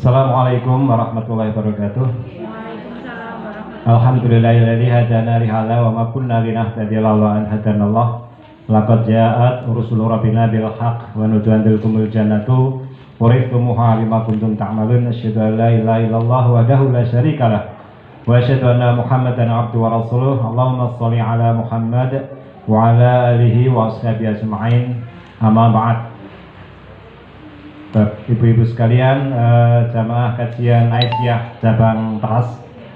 Assalamualaikum warahmatullahi wabarakatuh. Waalaikumsalam warahmatullahi Alhamdulillahilladzi hadana li hadza wa ma kunna linahtadiya laula an hadanallah. Laqad ja'at rusulu rabbina bil haqq wa nujantilkumul jannatu uristumuha bima kuntum ta'malun. Asyhadu an la ilaha illallah wahdahu la syarikalah wa asyhadu anna Muhammadan abduhu wa rasuluh. Allahumma shalli ala Muhammad wa ala alihi wa ashabihi ajma'in. Amma ba'd. Ibu-ibu sekalian, jamaah kajian Aisyah cabang Teras,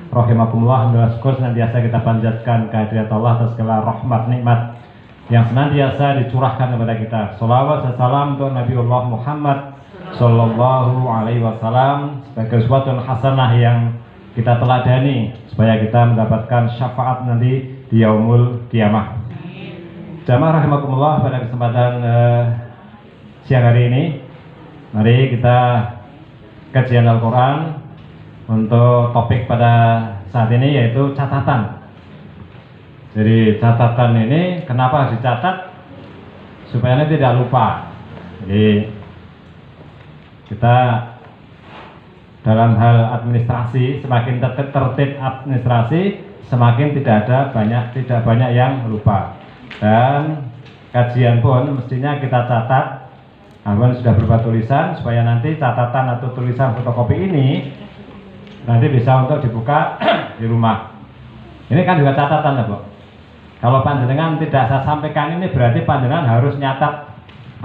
rahimakumullah, alhamdulillah syukur senantiasa kita panjatkan kehadirat Allah atas segala rahmat nikmat yang senantiasa dicurahkan kepada kita. Sholawat dan salam untuk Nabiullah Muhammad Sallallahu Alaihi Wasallam sebagai suatu hasanah yang kita teladani supaya kita mendapatkan syafaat nanti di yaumul kiamah. Jamaah rahimakumullah, pada kesempatan siang hari ini mari kita kajian Al-Quran untuk topik pada saat ini yaitu catatan. Jadi catatan ini kenapa dicatat? Supaya nanti tidak lupa. Jadi kita dalam hal administrasi semakin tertib administrasi semakin tidak banyak yang lupa. Dan kajian pun mestinya kita catat. Abang sudah berbuat tulisan supaya nanti catatan atau tulisan fotokopi ini nanti bisa untuk dibuka di rumah. Ini kan juga catatan ya, Bu. Kalau panjenengan tidak saya sampaikan ini berarti panjenengan harus nyatat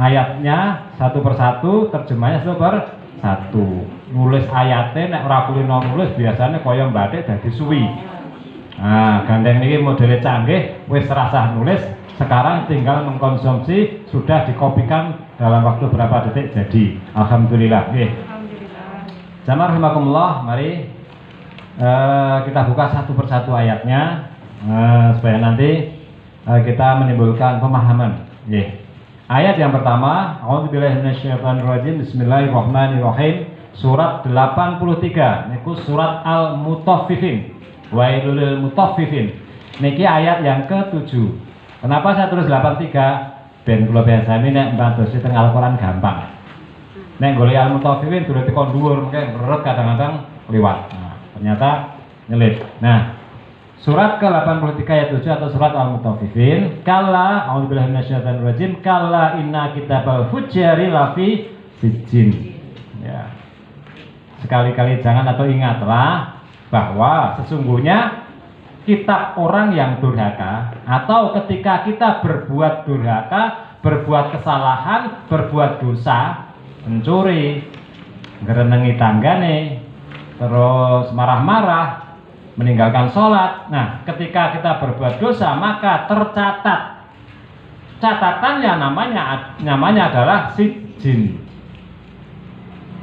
ayatnya satu persatu, terjemahnya satu persatu. Nulis ayatnya nek ora kulino nulis biasanya kaya mbatik dadi suwi. Nah, gandeng ini modelnya canggih, wis rasah nulis, sekarang tinggal mengkonsumsi, sudah dikopikan dalam waktu berapa detik jadi. Alhamdulillah. Alhamdulillah. Jamaah rahimakumullah, mari kita buka satu persatu ayatnya supaya nanti kita menimbulkan pemahaman. Ayat yang pertama, A'udzubillahi minasyaitonirrajim. Bismillahirrahmanirrahim. Surat 83. Niku surat Al-Mutaffifin. Wailul lil mutaffifin. Niki ayat yang ke-7. Kenapa saya tulis 83? Ben kula biasa nek mbantu teng Al-Qur'an gampang. Nek golek Al-Mutaffifin durung teko dhuwur mengke reret kadang-kadang liwat. Nah, ternyata nyelip. Nah, surat ke-83 ayat 7 atau surat Al-Mutaffifin, kalla a'udzubillahi minasyaitonir rajim, kalla inna kitabal fujjari lafi sijjin. Ya. Sekali-kali jangan atau ingatlah bahwa sesungguhnya kitab orang yang durhaka, atau ketika kita berbuat durhaka, berbuat kesalahan, berbuat dosa, mencuri, ngerenengi tanggane, terus marah-marah, meninggalkan sholat. Nah, ketika kita berbuat dosa maka tercatat. Catatannya namanya adalah sijjin.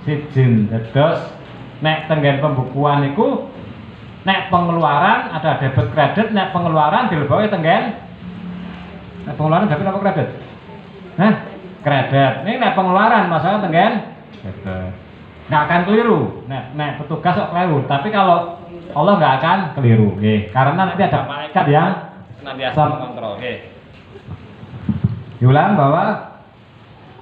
Sijjin. Terus nek tenggen pembukuan itu nek pengeluaran ada debit kredit, nek pengeluaran dilebokne tenggen. Nek pengeluaran debit apa kredit? Hah? Kredit. Ini nek pengeluaran masalah tenggen debit. Nggak akan keliru. Nek petugas kok keliru, tapi kalau Allah nggak akan keliru. Karena nanti ada malaikat yang senantiasa mengontrol. Diulang bahwa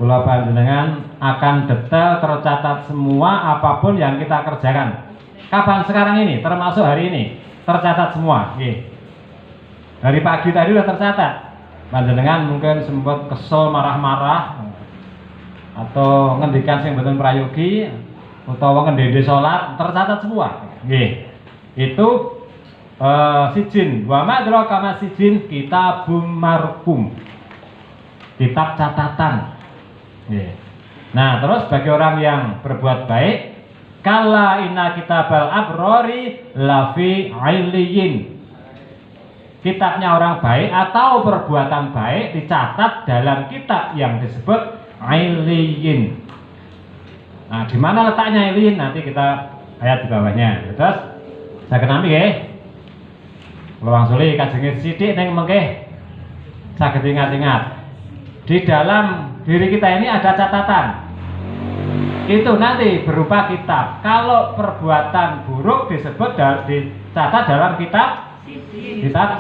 kula panjenengan akan detail tercatat semua apapun yang kita kerjakan. Kapan? Sekarang ini, termasuk hari ini, tercatat semua. Dari pagi tadi sudah tercatat. Panjenengan mungkin sempat kesel, marah-marah, atau ngendikan sing mboten prayogi, utawa ngendede salat, tercatat semua. Itu sijin. Wa ma adraka ma sijin, kitabum marqum. Kitab catatan. Nah, terus bagi orang yang berbuat baik, kalla inna kitabal abrori lafi ailiyin. Kitabnya orang baik atau perbuatan baik dicatat dalam kitab yang disebut ailiyin. Nah, di mana letaknya ailiyin? Nanti kita ayat di bawahnya. Terus saya kenami nggih. Luang suli kajenge sithik ning mengke saged ingat-ingat. Di dalam diri kita ini ada catatan. Itu nanti berupa kitab. Kalau perbuatan buruk disebut dicatat dalam kitab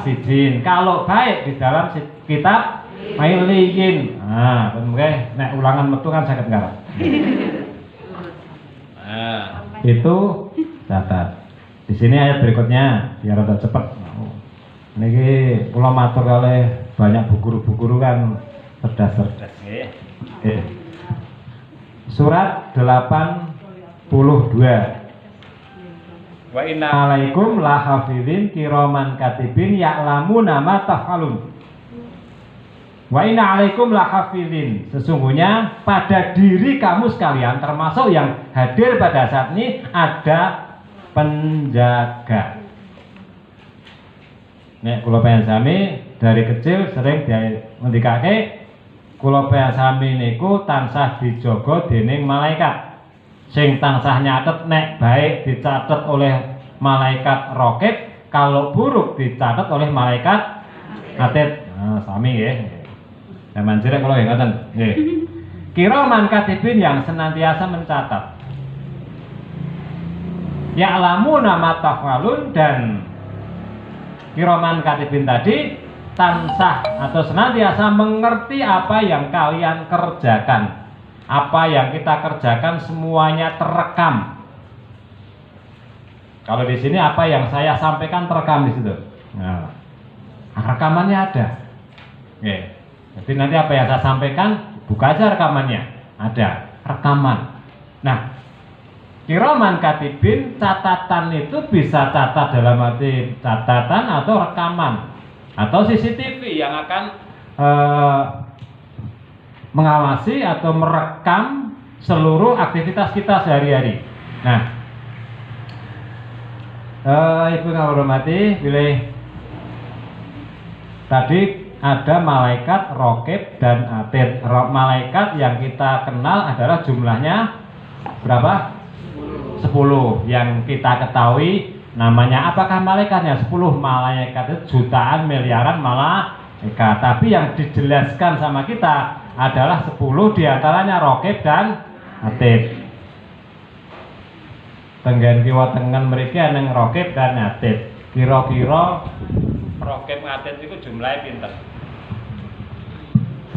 sijin. Kalau baik di dalam kitab mailiyin. Nah, mungkin nek ulangan metu kan saged ngarep. Nah, itu catat. Di sini ayat berikutnya biar rada cepet. Niki kula matur kalih banyak guru-guru kan cerdas-cerdas nggih. Nggih. Surat 82. Wa inna alaikum lahafizin kiraman katibin ya'lamuna ma taf'alun. Wa inna alaikum lahafizin, sesungguhnya pada diri kamu sekalian termasuk yang hadir pada saat ini ada penjaga. Nek kula pengen sami dari kecil sering ngendikake kula pengen sami niku tansah dijaga dening malaikat. Sing tansah nyatet nek baik dicatat oleh malaikat raqib, kalau buruk dicatat oleh malaikat atid. Nah, sami nggih. Zaman cilik kula nggih ngoten. Nggih. Kiraman katibin yang senantiasa mencatat. Ya'lamuna ma taf'alun, dan kiraman katibin tadi tansah atau senantiasa mengerti apa yang kalian kerjakan. Apa yang kita kerjakan semuanya terekam. Kalau di sini apa yang saya sampaikan terekam di situ. Nah, rekamannya ada. Oke. Jadi nanti apa yang saya sampaikan buka aja rekamannya. Ada rekaman. Nah, kiraman katibin, catatan itu bisa catat dalam arti catatan atau rekaman atau CCTV yang akan mengawasi atau merekam seluruh aktivitas kita sehari-hari. Nah, Ibu yang hormati, pilih tadi ada malaikat raqib dan atid. Malaikat yang kita kenal adalah jumlahnya berapa? 10. Yang kita ketahui namanya apakah malaikatnya 10? Malaikat itu jutaan miliaran malaikat. Tapi yang dijelaskan sama kita adalah 10, diantaranya raqib dan atid. Tenggen kiwa tengen mereka neng raqib dan atid. Kira-kira raqib atid itu jumlahnya pinten?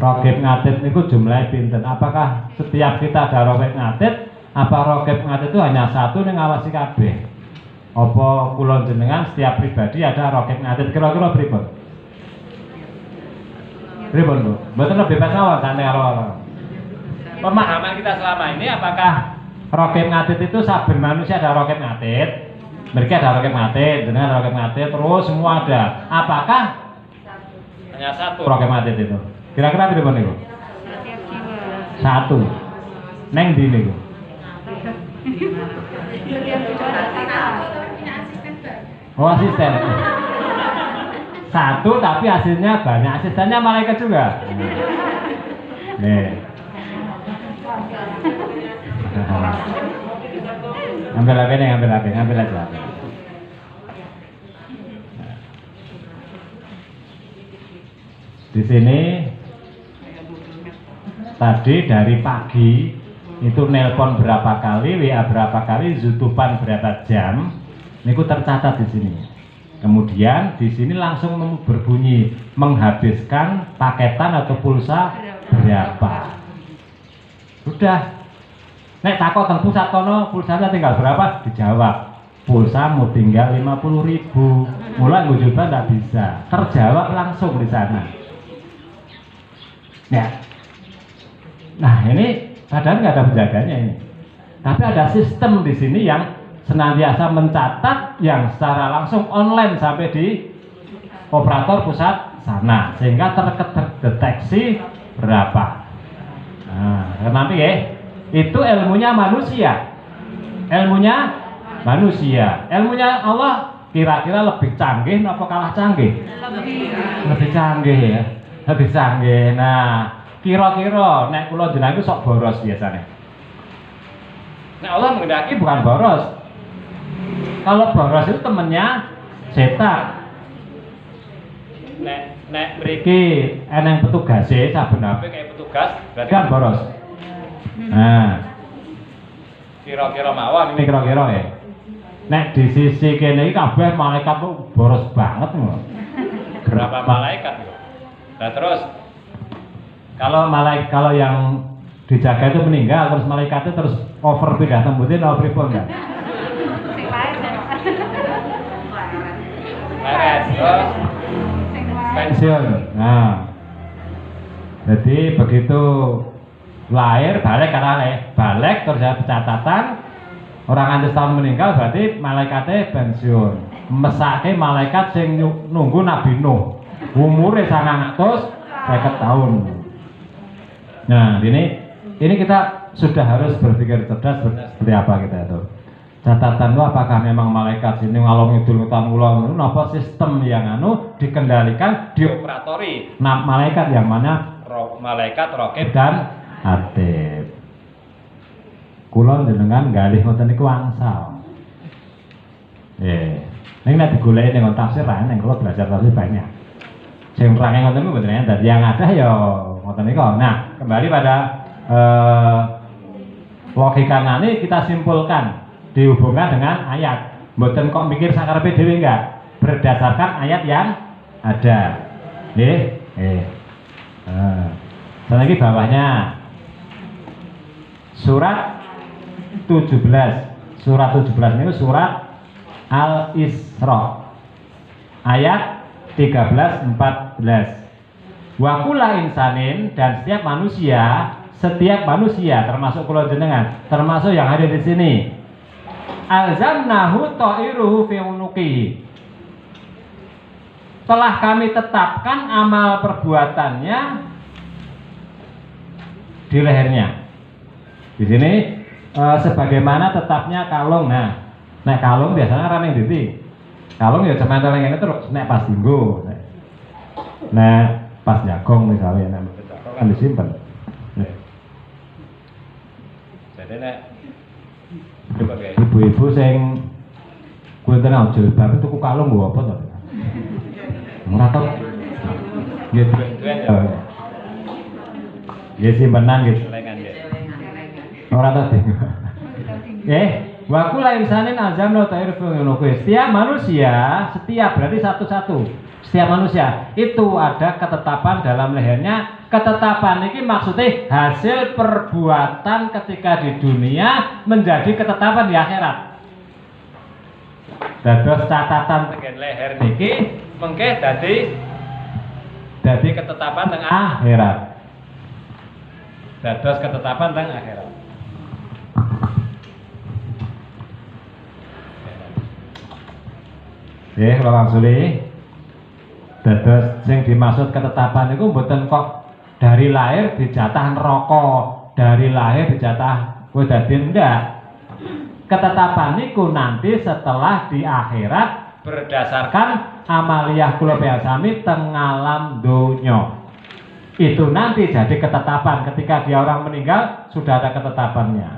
Raqib atid itu jumlahnya pinten? Apakah setiap kita ada raqib atid? Apa raqib atid itu hanya satu yang ngawasi kabeh? Apa kula jenengan setiap pribadi ada raqib atid? Kira-kira pripun? Pripun Bu? Mboten lebih pesawat sampai kalau pemahaman kita selama ini, apakah raqib atid itu saben manusia ada raqib atid? Mereka ada raqib atid, dengan raqib atid terus semua ada. Apakah hanya satu raqib atid itu? Kira-kira pripun niku? Satu. Neng ndi niku? Oh, asisten. Satu tapi hasilnya banyak, asistennya malaikat juga. Nih. Ambil HP nih, ambil aja. Di sini tadi dari pagi itu nelpon berapa kali, WA berapa kali, zutupan berapa jam, niku tercatat di sini. Kemudian di sini langsung berbunyi menghabiskan paketan atau pulsa berapa. Sudah. Nek takut teng pusat kono pulsanya tinggal berapa? Dijawab. Pulsa mau tinggal 50.000. Mulai ngujuban tidak bisa. Terjawab langsung di sana. Ya. Nah ini padahal nggak ada penjaganya ini. Tapi ada sistem di sini yang senantiasa mencatat yang secara langsung online sampai di operator pusat sana, sehingga terdeteksi berapa. Nah, nanti ya, itu ilmunya manusia, ilmunya Allah kira-kira lebih canggih apa kalah canggih? Lebih canggih ya, lebih canggih. Nah, kira-kira nek kula jenengan itu sok boros biasanya. Nek Allah menghendaki bukan boros. Kalau boros itu temennya setan. Nek mriki eneng petugase saben HP kayak petugas berarti kan boros. Nah, kira-kira mawon ini kira-kira ya. Nek di sisi kene iki kabeh malaikat tuh boros banget lho. Berapa malaikat lho. Nah terus kalau yang dijaga itu meninggal terus malaikatnya terus over pindah tembutin atau pripun enggak? beres terus pensiun. Nah, jadi begitu lahir balik balik terus ada catatan orang antes tahun meninggal berarti malaikatnya pensiun. Mesake malaikat sing nunggu Nabi Nuh umurnya 950 tahun. Nah ini kita sudah harus berpikir cerdas seperti apa kita itu. Catatan itu apakah memang malaikat sini ngalong ngidul ngutan ulon apa sistem yang dikendalikan dioperatori malaikat yang mana malaikat Raqib dan Atid. Kula jenengan galih ngoten niku angsal. Ning nek digoleki ning tafsir ra ning kula belajar tafsir banyak. Sing range ngoten niku mboten enten. Yang ada ya ngoten niku. Nah, kembali pada logika nani kita simpulkan dihubungkan dengan ayat. Mboten kok mikir sakarepe dhewe enggak. Berdasarkan ayat yang ada. Nggih. Lagi bawahnya surat 17. Surat 17 ini surat Al-Isra ayat 13-14. Wa kula insanin, dan setiap manusia termasuk kula jenengan, termasuk yang ada di sini. Alzamnahu ta'iruhu fi unuqihi. Telah kami tetapkan amal perbuatannya di lehernya. Di sini sebagaimana tetapnya kalung. Nah kalung biasanya rame ndi. Kalung ya cuma ngene terus nek pas dinggo. Nah pas jagong misalnya nek kan disimpan. Jadi nek ibu-ibu sing kuwi tenan jilbab tuku kalung nggo apa to? Ora to. Nggih duwe ya. Ya simpenan gitu. Ora to. Wa kullu insanin azamna ta'rifu nuqis. Setiap manusia, setiap berarti satu-satu. Setiap manusia itu ada ketetapan dalam lehernya. Ketetapan ini maksudnya hasil perbuatan ketika di dunia menjadi ketetapan di akhirat. Dados catatan teng leher niki mengke dadi ketetapan teng akhirat. Dados ketetapan teng akhirat. Kalau maksudnya dados sing dimaksud ketetapan itu mboten kok dari lahir dijatah neraka, dari lahir dijatah kowe dadi ndak. Ketetapan niku nanti setelah di akhirat berdasarkan amaliyah kula sami teng alam donya. Itu nanti jadi ketetapan ketika dia orang meninggal sudah ada ketetapannya.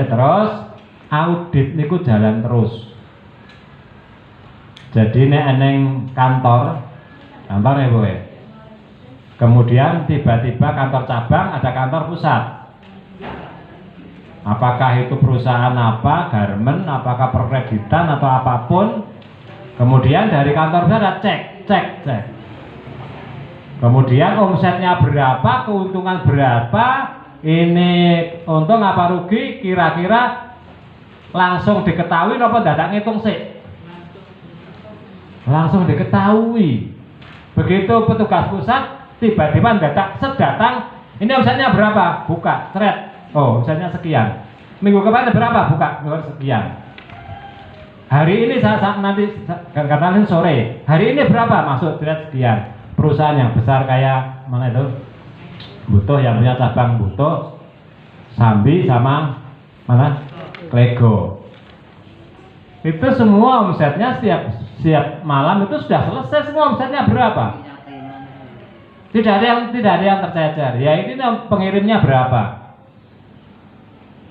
Terus audit niku jalan terus. Jadi nek eneng kantor ya Bu. Kemudian tiba-tiba kantor cabang ada kantor pusat. Apakah itu perusahaan apa, garmen, apakah perkreditan atau apapun. Kemudian dari kantor pusat ada cek. Kemudian omsetnya berapa, keuntungan berapa, ini untung apa rugi, kira-kira langsung diketahui apa dadak ngitung sih. Langsung diketahui. Begitu petugas pusat tiba-tiba datang, ini omsetnya berapa? Buka, seret. Oh, omsetnya sekian. Minggu kemarin berapa? Buka, sekian. Hari ini nanti karena sore. Hari ini berapa? Masuk seret sekian. Perusahaan yang besar kayak mana itu? Butuh, yang punya cabang Butuh, Sambi sama mana? Lego. Itu semua omsetnya setiap malam itu sudah selesai semua omsetnya berapa? Tidak ada yang tercecer. Ya ini pengirimnya berapa?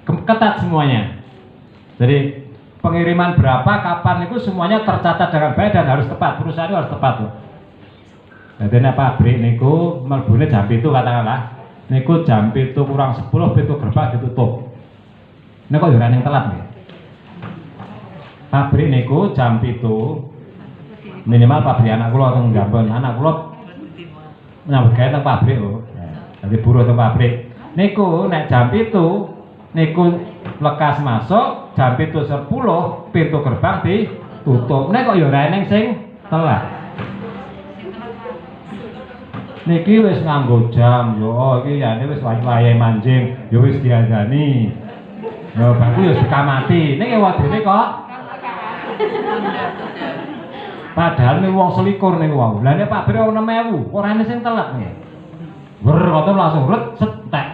Ketat semuanya. Jadi pengiriman berapa, kapan itu semuanya tercatat dengan baik dan harus tepat. Perusahaan itu harus tepat loh. Jadi nek pabrik niku mlebune jam 7 katakanlah. Niku jam 7 kurang 10 pintu gerbang ditutup. Nek kok yo ning telat nggih. Pabrik niku jam 7 minimal pabrik anak kula teng Gambon, anak kula nyambut gawe teng pabrik lho. Jadi buruh teng pabrik. Niku nek jam 7 niku lekas masuk, jam 7.10 pintu gerbang tutup. Nek kok ya ora eneng sing telat. Niki wis nganggo jam yo, iki ya wis wayahe manjing, yo wis diazani. Yo baku yo dikamati. Nek wadene kok padahal nih wong selikur nih wong. Lah nek Pak Bir 6.000, ora ana sing telat nih. Wer ngoten langsung ret setek.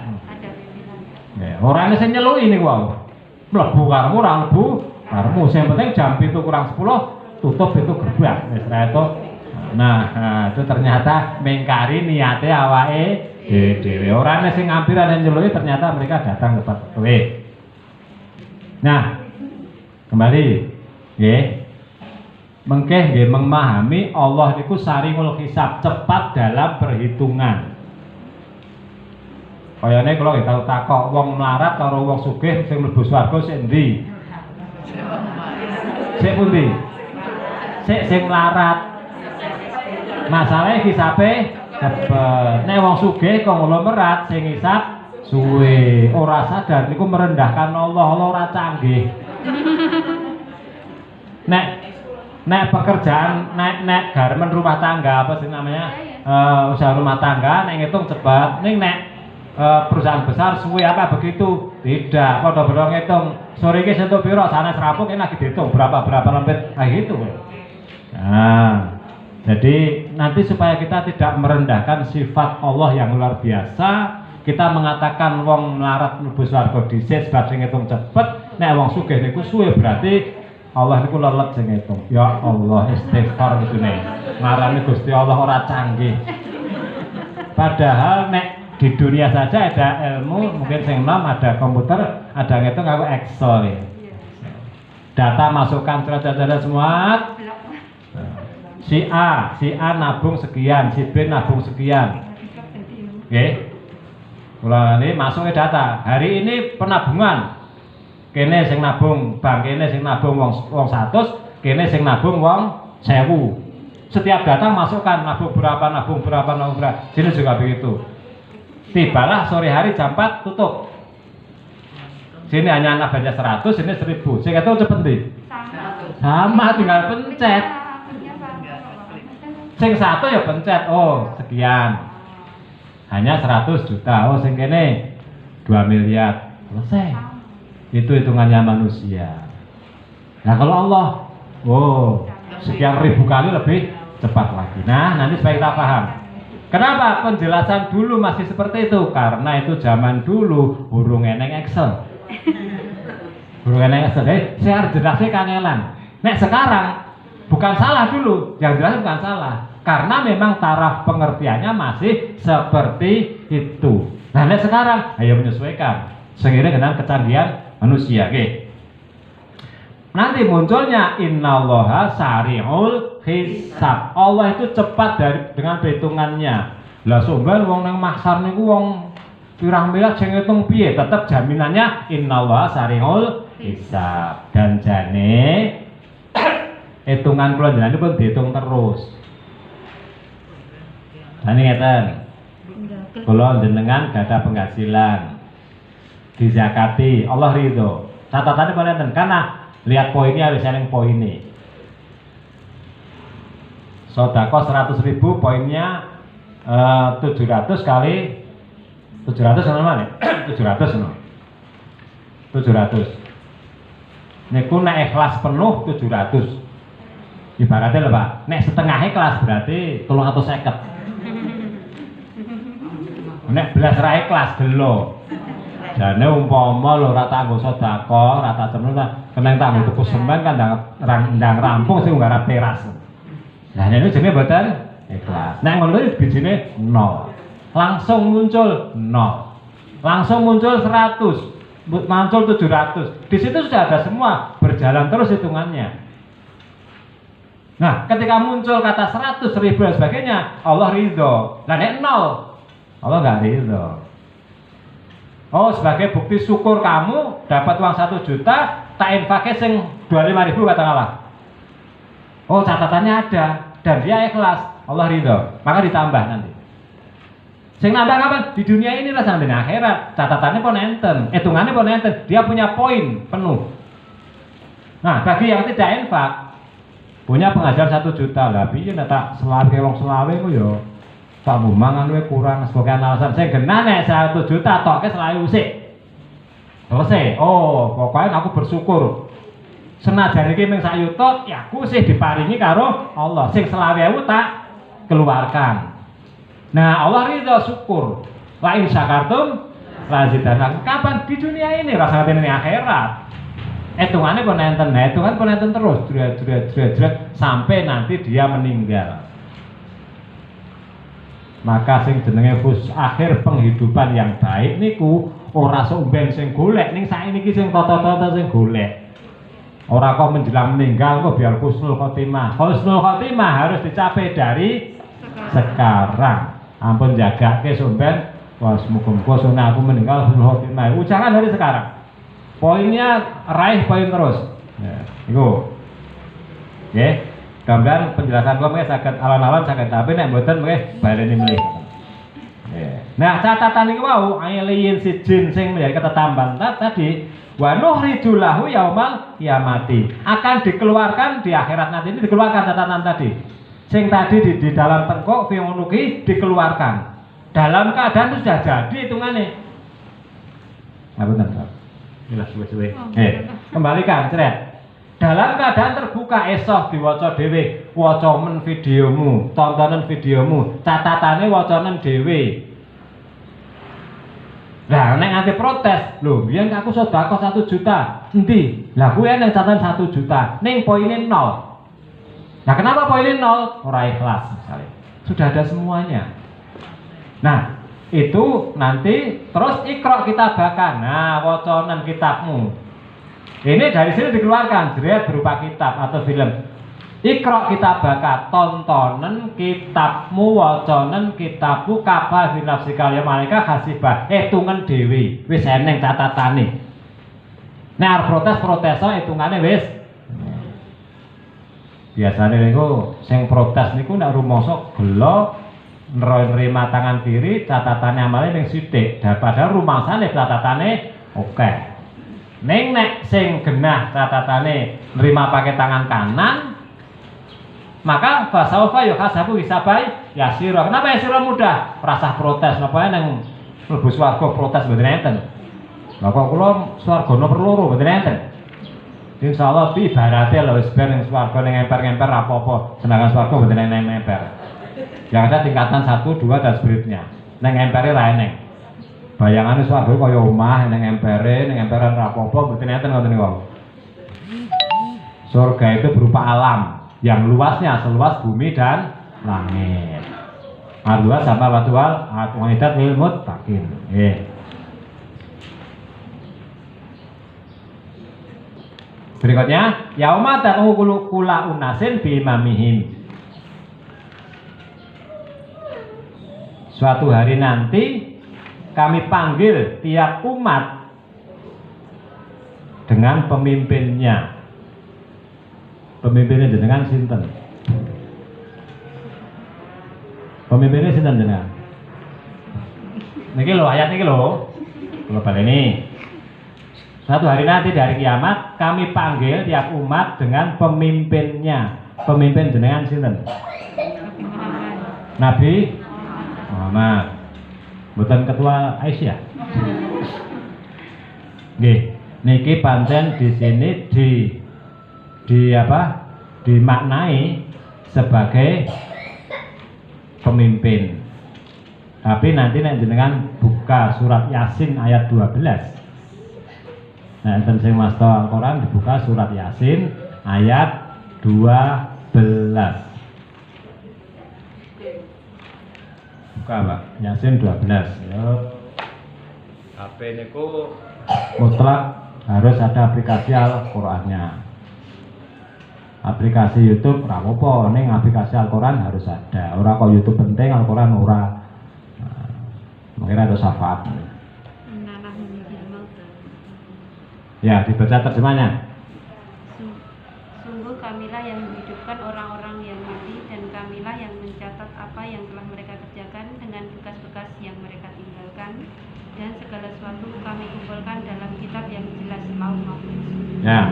Nggih, ora ana sing nyeluki niku wau. Mlebu karemu ora mlebu karemu, sing penting jam 7 kurang 10 tutup itu gerbang. Wis ra itu. Nah, itu ternyata mengkari niate awake dhewe. Ora ana sing ngampir ana nyeluki, ternyata mereka datang tepat waktu. Nah, kembali nggih. Mengkeh nggih memahami Allah niku saringul hisab, cepat dalam perhitungan. Kayane kula nggih tau takok wong melarat karo wong sugih sing mlebu swarga sik endi? Sik pundi? Sik sing melarat. Masalahnya hisabe cepet. Nek wong sugih kok ngono merat sing hisab suwe. Ora sadar niku merendahkan Allah, Allah ora canggih. Nek pekerjaan nek garmen rumah tangga apa sih namanya? Usaha rumah tangga nek ngitung cepat. Nek perusahaan besar suwe apa begitu? Tidak. Padha-padha ngitung. Sore iki sentuh piro sana serapuk ini lagi dihitung berapa lempit gitu. Nah, jadi nanti supaya kita tidak merendahkan sifat Allah yang luar biasa, kita mengatakan wong melarat mlebu swarga dhisik sebab sing ngitung cepet, nek wong sugih niku suwe berarti Allah niku lelet sing ngitung. Ya Allah, istighfar ngene. Ngarani Gusti Allah ora canggih. Padahal nek di dunia saja ada ilmu, mungkin sing nom ada komputer, ada ngitung aku Excel ya. Data masukkan cerita-cerita semua. Si A nabung sekian, si B nabung sekian. Oke. Kula ini masuk ke data. Hari ini penabungan. Kene sing nabung bank, kene sing nabung wong 100, kene sing nabung wong 1000. Setiap data masukkan nabung berapa. Sini juga begitu. Tibalah sore hari jam 4 tutup. Sini hanya anak baca 100, sini 1000. Sing itu cepet ndi? Sama tinggal pencet. Sing satu ya pencet, oh sekian. Hanya 100 juta. Oh sing kene 2 miliar. Selesai. Itu hitungannya manusia. Nah kalau Allah, oh sekian ribu kali lebih cepat lagi. Nah nanti supaya kita paham. Kenapa penjelasan dulu masih seperti itu? Karena itu zaman dulu urung eneng Excel. Urung eneng Excel. Saya harus jelasnya kangelan. Nek sekarang bukan salah dulu, yang jelas bukan salah. Karena memang taraf pengertiannya masih seperti itu. Nah, nek sekarang ayo menyesuaikan seiring dengan kecanggihan manusia. Oke. Nanti munculnya innallaha sari'ul hisab. Allah itu cepat dengan perhitungannya. Lah sumber wong nang mahsyar niku wong pirang miliar sing ngitung piye? Tetep jaminannya innallaha sari'ul hisab. Dan jane hitungan kula jenengan pun dihitung terus. Jane ngeten. Kula jenengan gak ada penghasilan. Dizakati, Allah ridho. Catatannya pada karena lihat poinnya harus yang poin ini. Sodako 100.000 poinnya 700 kali 700 sama nih 700 no 700 niku nek ikhlas penuh 700 ibaratnya lho Pak, nek setengah ikhlas berarti 350 nek belas ra ikhlas gelo jane umpama lho ora tak nggo sedekah, ora tak temen keneng tak nggo tuku semen kan ndang rampung sing nggarap teras. Lah niku jenenge mboten ikhlas. Nek ngono bijine 0. Langsung muncul 0. Langsung muncul 100, muncul 700. Di situ sudah ada semua, berjalan terus hitungannya. Nah, ketika muncul kata 100, 1000 dan sebagainya, Allah ridho. Lah nek 0, Allah nggak ridho. Oh, sebagai bukti syukur kamu dapat uang 1 juta, tak infaknya sing 25.000 katakanlah. Oh, catatannya ada dan dia ikhlas, Allah ridho, maka ditambah nanti. Sing nambah kapan? Di dunia ini lah sampai akhirat. Catatannya pun enten, hitungannya pun enten. Dia punya poin penuh. Nah, bagi yang tidak infak, punya penghasilan 1 juta lah, piye nek tak selawe wong selawe ku yo tak mangan kowe kurang sebagai alasan sing genah nek 1 juta tokke selawe usik. Selesai. Oh, pokoknya aku bersyukur. Senajan iki mung sak yuta, ya aku sih diparingi karo Allah. Sing 20.000 tak keluarkan. Nah, Allah ridho syukur. La in syakartum lazidanakum. Kapan di dunia ini rasa ini akhirat. Hitungannya kok nenten, hitungan kok nenten terus, jret sampai nanti dia meninggal. Maka sing jenenge akhir penghidupan yang baik niku ora somben sing golek ning saiki sing tata-tata sing golek. Ora kok menjelang meninggal kok biar husnul khotimah. Husnul khotimah harus dicapai dari sekarang. Ampun jagake somben, wah muga-muga sunah aku meninggal husnul khotimah. Ujangan dari sekarang. Poinnya raih poin terus. Ya, iku. Nggih. Gambar penjelasan kula mengke saged alon-alon saged tapi nek mboten mengke baleni melih. Nah, catatan iki wau ayeliyin sijin sing menjadi ketetambahan tadi wa nuhrijul lahu yaumal kiamati. Akan dikeluarkan di akhirat nanti ini dikeluarkan catatan tadi. Sing tadi di dalam tengkok fiunuki dikeluarkan. Dalam keadaan itu sudah jadi hitungannya. Ngapunten, Pak. Jelas suwe-suwe. Kembalikan ceret. Dalam keadaan terbuka esok diwaca dhewe, waca men videomu, tontonan videomu, catatane wacanen dhewe. Lah nek nganti protes, lho biyen aku sedekah 1 juta. Endi? Lah kuwi nek catatan 1 juta, ning poinnya 0. Nah, kenapa poinnya 0? Ora ikhlas misalnya. Sudah ada semuanya. Nah, itu nanti terus ikra kitabakan. Nah, wacanen kitabmu. Ini dari sini dikeluarkan jeret berupa kitab atau film. Ikra kitabaka, tontonen kitabmu, wacanen kitabmu kafa fi nafsika ya malaika hasibah. Hitungan dhewe wis eneng catatane. Nek arep protes hitungane wis. Biasane niku sing protes niku nek rumangsa gelo nerima tangan kiri catatane amale ning sithik, padahal rumangsane catatane oke. Ning nek sing genah catatane nerima pakai tangan kanan, maka fasaufa yuhasabu hisabai yasira. Kenapa yasira mudah? Rasa protes napa nang mlebu swarga protes mboten enten. Lah kok kula swarga nomor 2 mboten enten. Insyaallah pi ibarate lho wis ben ning swarga ning emper-emper apa-apa, sedangkan swarga mboten enten emper. Yang ada tingkatan 1, 2 dan seterusnya. Ning empere ra eneng. Bayangane swarga kaya omah ning empere, ning emperan ra apa-apa mboten enten ngoten niku. Surga itu berupa alam yang luasnya seluas bumi dan langit. Luas sama watual atuhidat lil muttaqin. Berikutnya, yauma taqulu kula unasin bi imamihim. Suatu hari nanti kami panggil tiap umat dengan pemimpinnya. Pemimpinnya jenengan sinten? Pemimpinnya sinten jenengan? Niki lho ayat niki lho. Kula baleni. Suatu hari nanti dari kiamat kami panggil tiap umat dengan pemimpinnya. Pemimpin jenengan sinten? Nabi Muhammad. Bukan ketua Aisyah. Nggih, niki pancen di sini dimaknai sebagai pemimpin. Tapi nanti jenengan buka surat Yasin ayat 12. Nah, enten sing maca Al-Qur'an dibuka surat Yasin ayat 12. Buka, Pak. Yasin 12. Ya. HP niku mutlak harus ada aplikasi Al-Qur'annya. Aplikasi YouTube ora apa-apa, ning aplikasi Al-Qur'an harus ada. Ora kok YouTube penting, Al-Qur'an ora. Nah, mungkin ada syafaat. Ya, dibaca terjemahnya. Sungguh kamilah yang menghidupkan orang-orang yang mati dan kamilah yang mencatat apa yang telah mereka kerjakan dengan bekas-bekas yang mereka tinggalkan dan segala sesuatu kami kumpulkan dalam kitab yang jelas Lauh Mahfuz. Ya.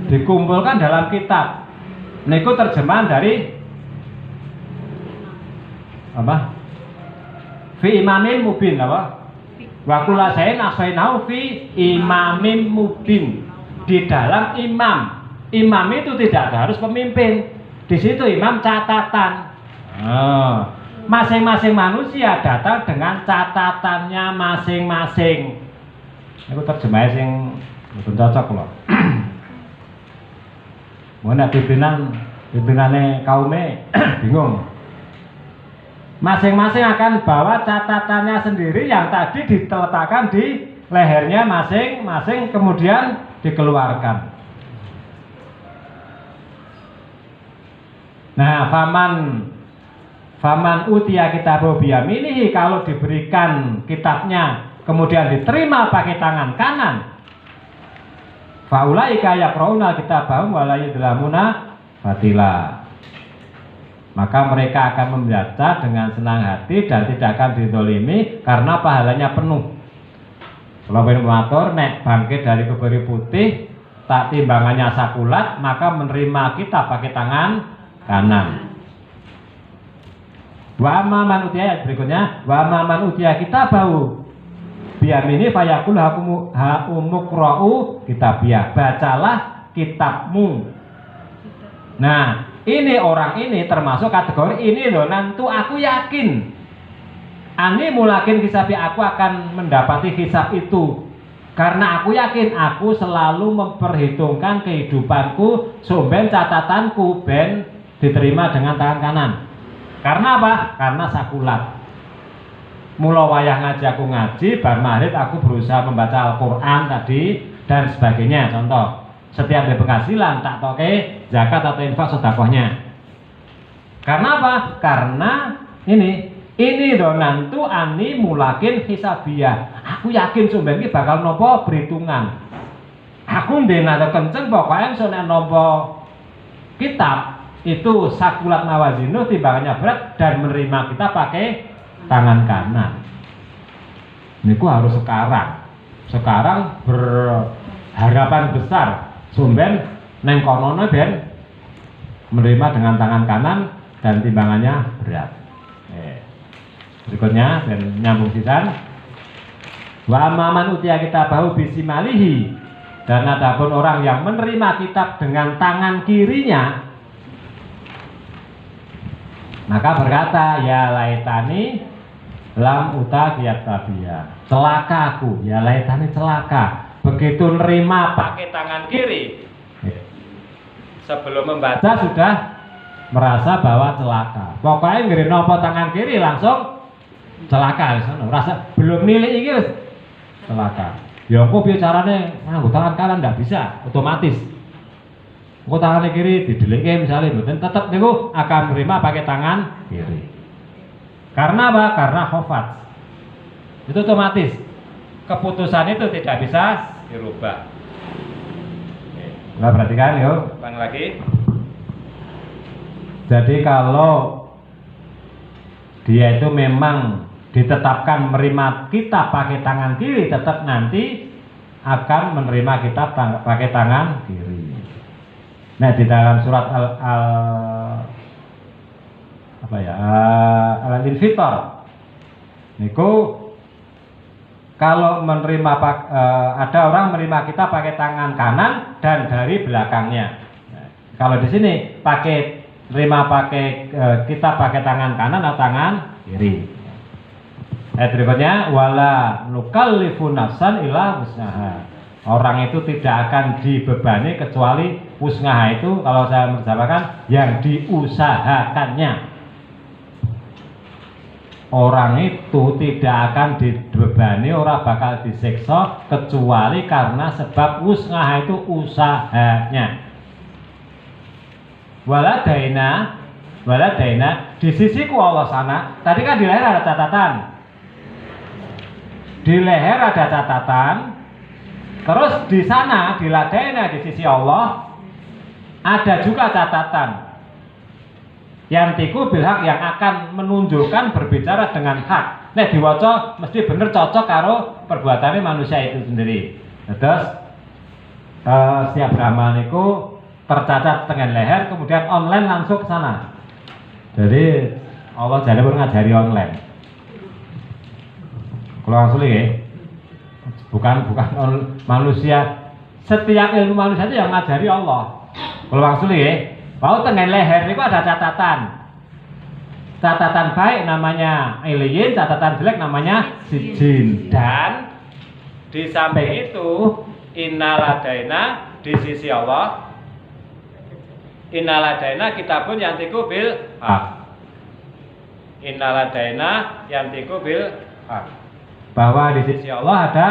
Dikumpulkan dalam kitab. Niku terjemahan dari apa? Fi imamin mubin apa? Wa kula sayin ahsainahu fi imamin mubin. Di dalam imam. Imam itu tidak harus pemimpin. Di situ imam catatan. Masing-masing manusia datang dengan catatannya masing-masing. Itu terjemahnya sing betul cocok loh. Mana pimpinannya kaumnya bingung. Masing-masing akan bawa catatannya sendiri yang tadi diletakkan di lehernya masing-masing kemudian dikeluarkan. Nah, faman utia kitabu biyaminihi, kalau diberikan kitabnya kemudian diterima pakai tangan kanan, faulaika yaqrauna kitabahum wa la yudlamuna fatila, maka mereka akan membaca dengan senang hati dan tidak akan dizalimi karena pahalanya penuh. Kalau matur nek bangkit dari kubur putih tak timbangannya sakulat, maka menerima kitab pakai tangan kanan. Wa amma man utiya, berikutnya wa amma man utiya kitabahu biyamini fayaqul ha umqra'u kitabiyah, bacalah kitabmu. Nah, ini orang ini termasuk kategori ini loh, nanti aku yakin ani mulakin hisabi, aku akan mendapati hisab itu karena aku yakin aku selalu memperhitungkan kehidupanku sumben catatanku ben diterima dengan tangan kanan. Karena apa? Karena sakulat. Mula wayah ngaji aku ngaji, bar maghrib aku berusaha membaca Al-Quran tadi dan sebagainya. Contoh, setiap ada penghasilan tak toke zakat atau infak sedekahnya. Karena apa? Karena ini dong nantu ani mulakin hisabiyah. Aku yakin sumben iki bakal nopo perhitungan. Aku ndene kenceng pokoknya sonek nopo kitab itu sakulat mawazinu, timbangannya berat dan menerima kita pakai tangan kanan. Niku harus sekarang berharapan besar sumben neng konono ben menerima dengan tangan kanan dan timbangannya berat. Berikutnya dan nyambung sisan. Wa amaman utia kitabahu bisimalihi, dan adapun orang yang menerima kitab dengan tangan kirinya, maka berkata, ya laitani lam uta kitabiyah, celaka aku, ya laitani celaka. Begitu nerima pakai tangan kiri, sebelum membaca sudah merasa bahwa celaka. Pokoknya ngeri nopo tangan kiri langsung celaka. Rasa belum milih ini celaka. Ya kok bicaranya nganggo tangan kanan ndak bisa, otomatis. Kok tangan kiri dideleke misalnya, mboten tetap niku akan menerima pakai tangan kiri. Karena apa? Karena khofat. Itu otomatis. Keputusan itu tidak bisa dirubah. Nah, perhatikan yuk, ulang lagi. Jadi kalau dia itu memang ditetapkan menerima kitab pakai tangan kiri, tetap nanti akan menerima kitab pakai tangan kiri. Nah, di dalam surat Al-Infitor niku kalau menerima ada orang menerima kitab pakai tangan kanan dan dari belakangnya. Nah, kalau di sini pakai kitab pakai tangan kanan atau tangan kiri. Berikutnya wala nukallifu nafsan illa wus'aha. Orang itu tidak akan dibebani kecuali wus'aha itu kalau saya menerjemahkan yang diusahakannya. Orang itu tidak akan dibebani, orang bakal disiksa kecuali karena sebab wus'aha itu usahanya. Waladaina di sisiku Allah sana. Tadi kan di leher ada catatan. Di leher ada catatan. Terus di sana di ladaina di sisi Allah ada juga catatan. Yantiku bilhak, yang akan menunjukkan berbicara dengan hak. Nek diwaca mesti bener cocok karo perbuatannya manusia itu sendiri. Terus setiap beramal niku tercatat dengan leher, kemudian online langsung ke sana. Jadi Allah jadi pun ngajari online. Kalau langsung ya, bukan manusia. Setiap ilmu manusia itu yang ngajari Allah. Kalau langsung ya, kalau dengan leher itu ada catatan. Catatan baik namanya iliyin, catatan jelek namanya sijin. Dan di samping itu innaladaina di sisi Allah, innaladaina kitabun yantiqu bil haq. Innaladaina yantiqu bil haq. Bahwa di sisi Allah ada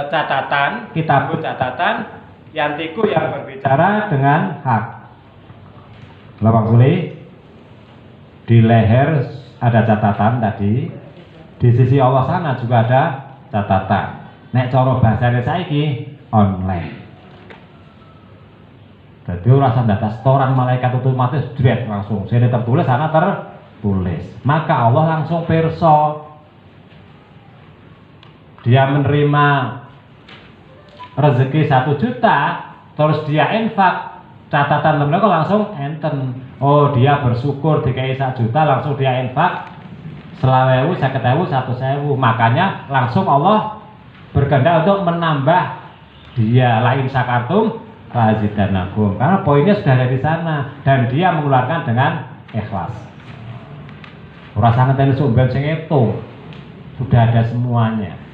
catatan, kitabun catatan yantiqu yang berbicara dengan hak. Lapang Suli, di leher ada catatan tadi, di sisi Allah sana juga ada catatan. Nek cara bahasane saiki online. Jadi rasa data setoran malaikat otomatis direct langsung. Sini tertulis, sana tertulis. Maka Allah langsung pirsa. Dia menerima rezeki 1 juta, terus dia infak, catatan mereka langsung enten. Oh, dia bersyukur dikai 1 juta, langsung dia infak 20.000, 50.000, 100.000. Makanya langsung Allah berkehendak untuk menambah dia lain sakartum lazidanakum, karena poinnya sudah ada di sana dan dia mengeluarkan dengan ikhlas. Ora sangat sumber sing itu sudah ada semuanya.